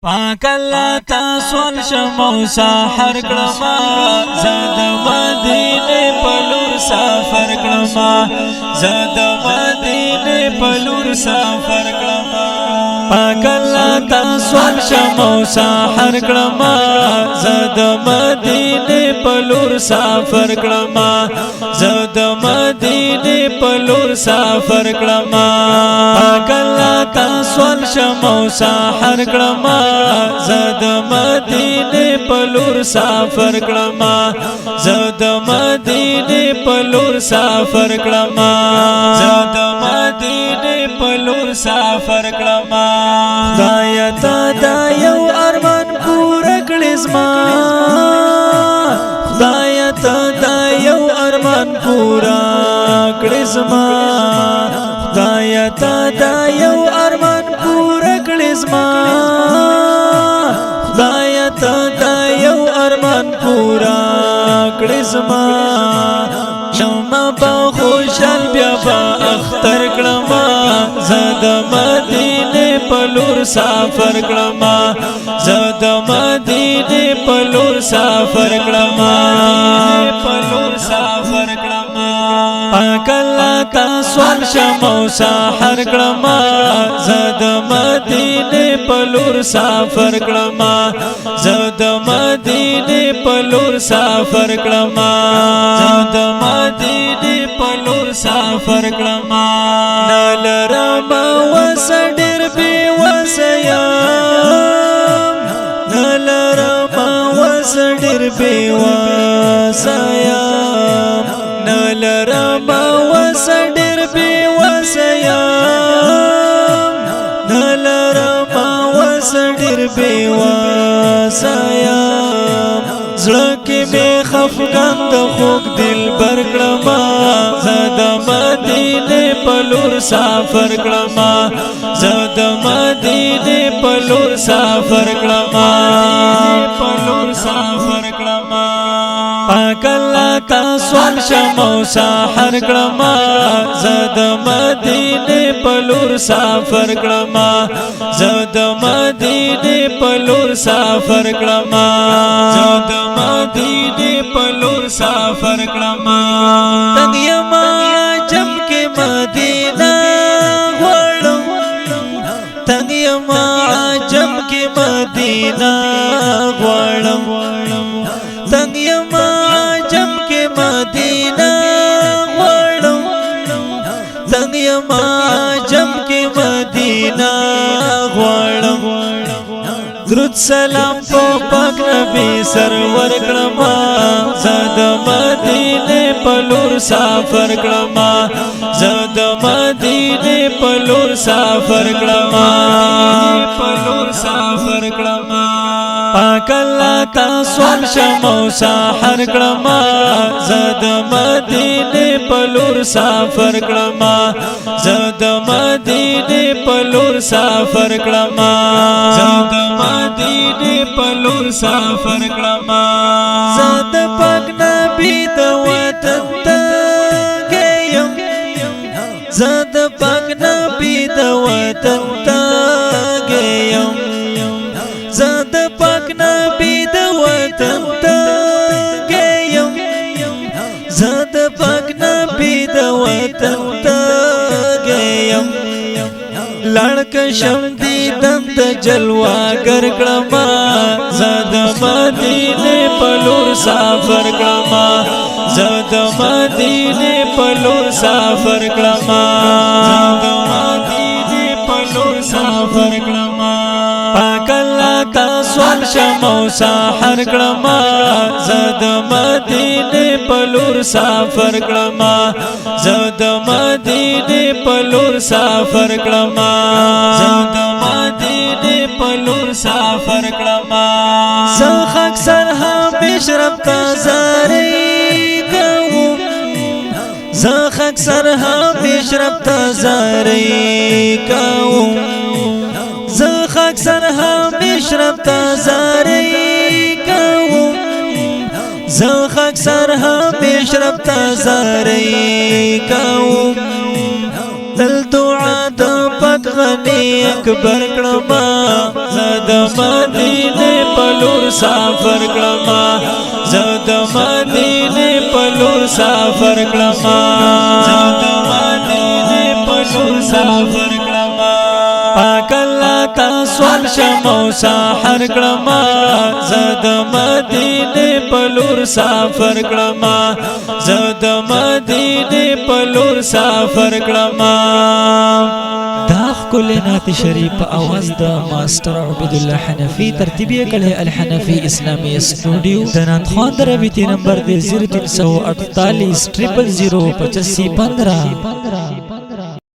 پاک الله تاسو شمو سحر کړما زاد مدینه پلور سفر کړما زاد مدینه پلور سفر کړما پاک الله تاسو شمو سحر کړما زاد مدینه پلور سفر کړما زاد مدینه پلور سفر کړما پاک الله تاسو شمو سحر کړما زاد مدینه پلور سفر کړما زاد مدینه پلور سفر کړما زاد مدینه پلور سفر کړما خدای ته دا یو ارمان پوره کړې زما خدای ته دا یو ارمان پوره کړې زما خدای ته دا یو ارمان پوره کړې زما خدای ته دا یو ارمان پورا کړې زما شمع په خوشال بیا په اختر کړما زاد مدینه پلور سفر کړما زاد مدینه پلور سفر کړما پلور سفر کړما پاک الله تاسو شمو سحر کړما زاد مدینه پلور سفر کړما زاد مدینه پلور سفر کړما زاد مدینه پلور سفر کړما نلرم وسډر بي وسيام نلرم وسډر بي وسيام نلرم وسډر بي وسيام نلرم وسډر بي وسيام زړه کې مې خفګان د خوږ دل بر کړما زاد مدینه پلور سفر کړما زاد مدینه پلور سفر کړما پلور سفر کړما پاک الله تاسو شمو سحر کړما زاد مدینه پلور سفر کړما زاد مدینه پلور سفر کړما زاد مدینه پلور سفر کړما تنگیما جم کې مدینه غواړم تنگیما جم کې مدینه غواړم تنگیما جم کې مدینه غواړم تنگیما جم کې مدینه غواړم درود سلام په پاک نبی سرور کړما زاد مدینه پلور سفر کړما زاد مدینه پلور سفر کړما پلور سفر کړما پاک الله تاسو شمو سحر کړما زاد مدینه پلور سفر کړما زاد مدینه پلور سفر کړما زاد مدینه پلور سفر کړما زاد پاک نبی د وطن ته ګیم زاد پاک نبی د وطن ته ګیم زاد پاک نبی د وطن ته ګیم زاد پاک نبی د وطن ته ګیم لړک شم دی دند جلوا گر کړما زاد مدینه پلور سفر کړما زاد مدینه پلور سفر کړما زاد مدینه پلور سفر کړما پاک الله تاسو شمو سحر کړما زاد مدینه پلور سفر کړما زاد مدینه پلور سفر کړما زاد مدینه پلور سفر کړما زخ اکثر همیشه رب تزاری کوم زخ اکثر همیشه رب تزاری کوم زخ اکثر همیشه رب تزاری کوم زخ اکثر همیشه رب تزاری کوم دل دعا د محمد غنی اکبر کړما زد مدینه پلور سفر کړما زد مدینه پلور سفر کړما زد مدینه پلور سفر کړما پاک الله تاسو شمو سحر کړما زد مدینه پلور سفر کړما زد مدینه پلور سفر کړما داخ کل نعت شریف آواز دا ماسٹر عبد اللہ حنفی ترتیبی کلے الحنفی اسلامی اسٹوڈیو دنات خوان دربیتی نمبر دے 0348 000 8515